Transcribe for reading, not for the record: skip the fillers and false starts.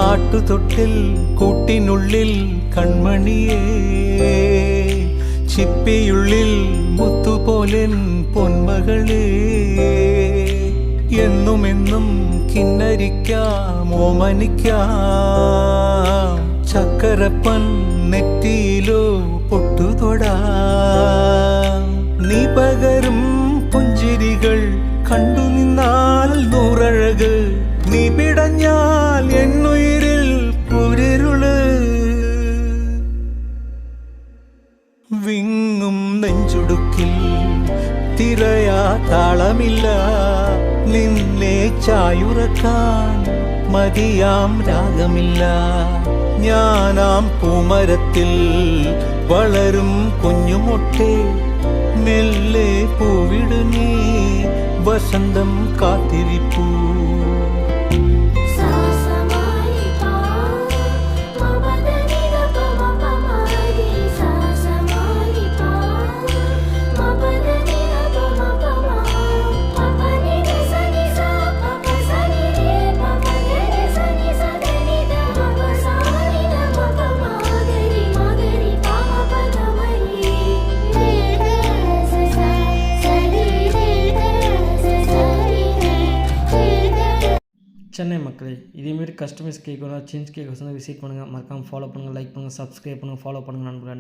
ആട്ടുതൊട്ടിൽ കൂട്ടിനുള്ളിൽ കൺമണിയേ, ചിപ്പിയുള്ളിൽ മുത്തുപോലെൻ പൊന്മകളേ, എന്നുമെന്നും കിന്നരിക്കാം ഓമനിക്കാം, ചക്കരപ്പൻ നെറ്റിയിലോ പൊട്ടുതൊടാം. നീ പകരും പുഞ്ചിരികൾ കണ്ടു നിന്നാൽ നൂറഴക്, നീ പിടഞ്ഞാൽ എന്നുയിരിൽ കുരിരുള്. വിങ്ങും നെഞ്ചുടുക്കിൽ തിരയാ താളമില്ല, നിന്നെ ചായുറക്കാൻ മതിയാം രാഗമില്ല. ഞാനാം പൂമരത്തിൽ വളരും കുഞ്ഞുമൊട്ടെ, മെല്ലെ പൂവിടു നീ വസന്തം കാത്തിരിപ്പൂ. சென்னை மக்களே, இதேமாரி customise cake change cake visit பண்ணுங்கள். மறக்காமல் ஃபாலோ பண்ணுங்கள், லைக் பண்ணுங்கள், சப்ஸ்கிரைப் பண்ணுங்கள், ஃபாலோ பண்ணுங்கள் நண்பர்களே.